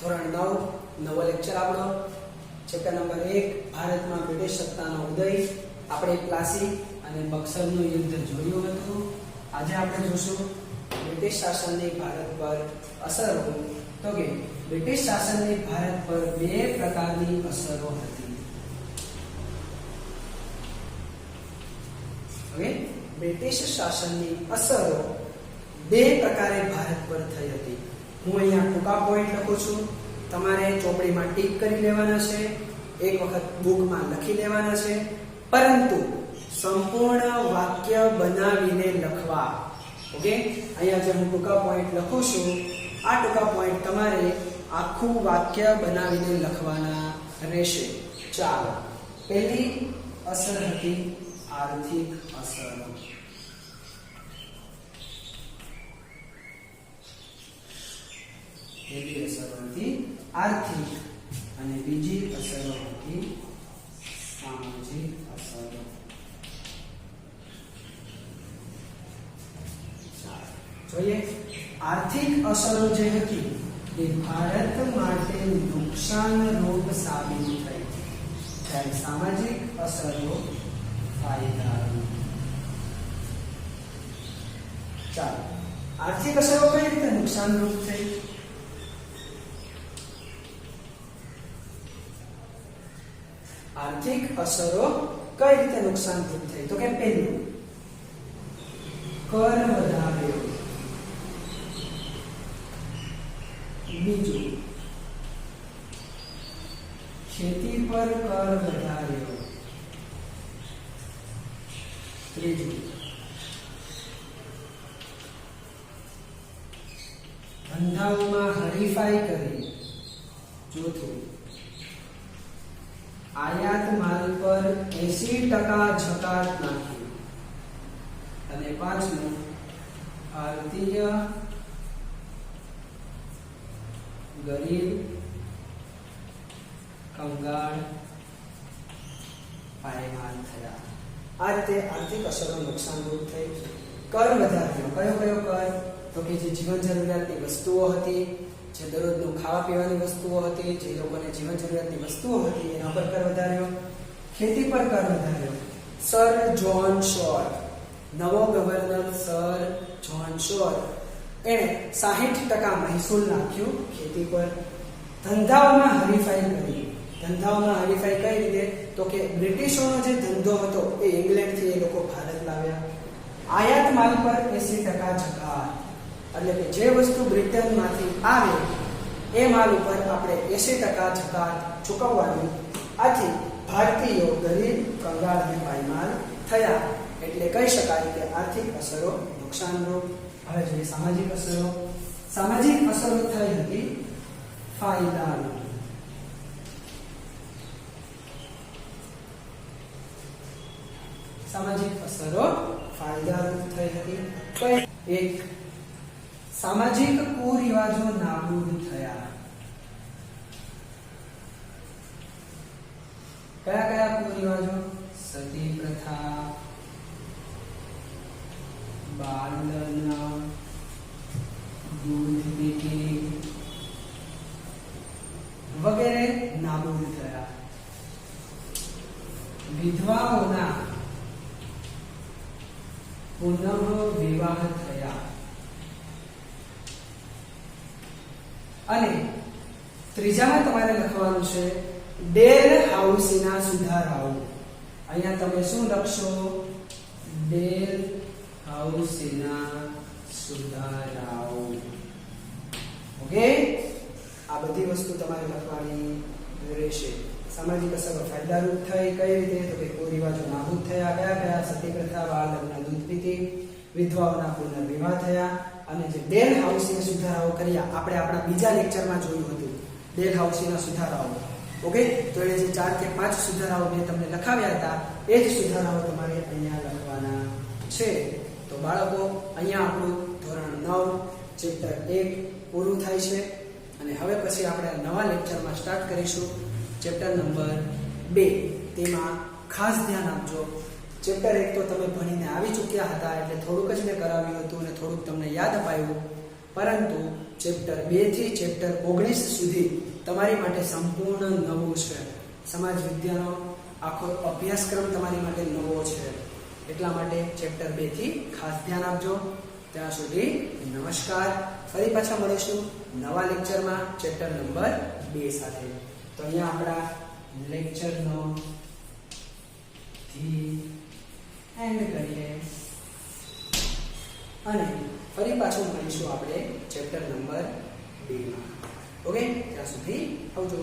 ધોરણ 9 નવો લેક્ચર આપણો ચેપ્ટર નંબર 1 ભારતમાં બ્રિટિશ સત્તાનો ઉદય. આપણે પ્લાસી અને બક્સરનું યુદ્ધ જોયું હતું. આજે આપણે જોશું બ્રિટિશ શાસનની ભારત પર અસરો. તો કે બ્રિટિશ શાસનની ભારત પર બે પ્રકારની અસરો હતી. હવે બ્રિટિશ શાસનની અસરો બે પ્રકારે ભારત પર થઈ હતી. હું અહીંયા ટૂંકા પોઈન્ટ લખું છું, તમારે ચોપડીમાં ટીક કરી લેવાના છે, એક વખત બુકમાં લખી લેવાના છે, પરંતુ સંપૂર્ણ વાક્ય બનાવીને લખવા. ઓકે, અહીંયા જે હું ટૂંકા પોઈન્ટ લખું છું, આ ટૂંકા પોઈન્ટ તમારે આખું વાક્ય બનાવીને લખવાના રહેશે. ચાલો, પહેલી અસર હતી આર્થિક અસર. પહેલી અસર હતી આર્થિક અને બીજી અસરો હતી સામાજિક અસરો. જોઈએ, આર્થિક અસરો જે હતી એ ભારત માટે નુકસાનરૂપ સાબિત થઈ, જ્યારે સામાજિક અસરો ફાયદારૂપ. ચાલો, આર્થિક અસરો કઈ રીતે નુકસાનરૂપ થઈ? આર્થિક અસરો કઈ રીતે નુકસાનરૂપ થઈ? તો કે પહેલું, કર વધાર્યો. બીજું, ખેતી પર કર વધાર્યો. ત્રીજું, ધંધાઓમાં હરીફાઈ કરી. ચોથું, આયાત માલ પર 80% જકાત નાખી. અને પાંચમું, ભારતીય ગરીબ, કંગાળ પાયમાલ થયા. આ રીતે આર્થિક અસરો નુકસાનરૂપ થઈ. કર વધાર્યો. કયો કયો કર? તો કે જે જીવન જરૂરિયાતની વસ્તુઓ હતી, જે દરરોજનું ખાવા પીવાની વસ્તુઓ હતી, જે લોકોને જીવન જરૂરિયાતની વસ્તુઓ હતી, એના પર કર વધાર્યો. ખેતી પર કર વધાર્યો. સર જ્હોન શોર, નવો ગવર્નર સર જ્હોન શોર, એણે 60% મહેસૂલ નાખ્યું ખેતી પર. ધંધાઓમાં હરીફાઈ કરી. ધંધાઓમાં હરીફાઈ કઈ રીતે? તો કે બ્રિટિશોનો જે ધંધો હતો એ ઇંગ્લેન્ડથી એ લોકો ભારત લાવ્યા. આયાત માલ પર 80% જકાત, એટલે કે જે વસ્તુ બ્રિટનમાંથી આવે એ માલ ઉપર આપણે 80% જકાત ચૂકવવાનું. આથી ભારતીયો ગરીબ, કંગાળ અને પાયમાલ થયા. એટલે કહી શકાય કે આર્થિક અસરો નુકસાનરૂપ. હવે જોઈએ સામાજિક અસરો. સામાજિક અસરો થઈ હતી ફાયદારૂપ. સામાજિક અસરો ફાયદારૂપ થઈ હતી. એક, સામાજિક કુરિવાજો નાબૂદ થયા. કયા કયા કુરિવાજો? સતી પ્રથા, બાળલગ્ન, દૂધ પીતી વગેરે નાબૂદ થયા. વિધવાઓના પુનઃ વિવાહ થયા. અને ત્રીજામાં તમારે લખવાનું છે ડેલ હાઉસીના સુધારાઓ. અહીંયા તમે શું લખશો? ડેલ હાઉસીના સુધારાઓ. ઓકે, આ બધી વસ્તુ તમારે લખવાની રહેશે. સામાજિક અસરો ફાયદારૂપ થઈ. કઈ રીતે? તો કે કુરિવાજો નાબૂદ થયા. કયા કયા? સતી પ્રથા, બાળ લગ્ન, દૂધ પીતી, વિધવાઓના પુનર્વિવાહ થયા. અને જે ડેલ હાઉસીના સુધારાઓ કર્યા, આપણે આપણા બીજા લેક્ચરમાં જોયું હતું ડેલ હાઉસીના સુધારાઓ. ઓકે, તો એ જે 4 કે 5 સુધારાઓ મેં તમને લખાવ્યા હતા, એ જ સુધારાઓ તમારે અહીંયા લખવાના છે. તો બાળકો, અહીંયા આપણું ધોરણ 9 ચેપ્ટર 1 પૂરું થાય છે. અને હવે પછી આપણે નવા લેક્ચરમાં સ્ટાર્ટ કરીશું ચેપ્ટર નંબર 2. તેમાં ખાસ ધ્યાન આપજો. ચેપ્ટર 1 તો તમે ભણીને આવી ચૂક્યા હતા, એટલે થોડુંક જ મેં કરાવ્યું હતું અને થોડુંક તમને યાદ અપાયું. પરંતુ ચેપ્ટર 2 થી ચેપ્ટર 19 સુધી તમારી માટે સંપૂર્ણ નવું છે. સમાજ વિદ્યાનો આખો અભ્યાસક્રમ તમારી માટે નવો છે. એટલા માટે ચેપ્ટર 2 થી ખાસ ધ્યાન આપજો. ત્યાં સુધી નમસ્કાર. ફરી પાછા મળીશું નવા લેક્ચરમાં ચેપ્ટર નંબર 2 સાથે. તો અહીંયા આપણા લેક્ચરનો એન્ડ કરીએ અને ફરી પાછું મળીશું આપણે ચેપ્ટર નંબર 2 માં. ઓકે, ત્યાં સુધી આવજો.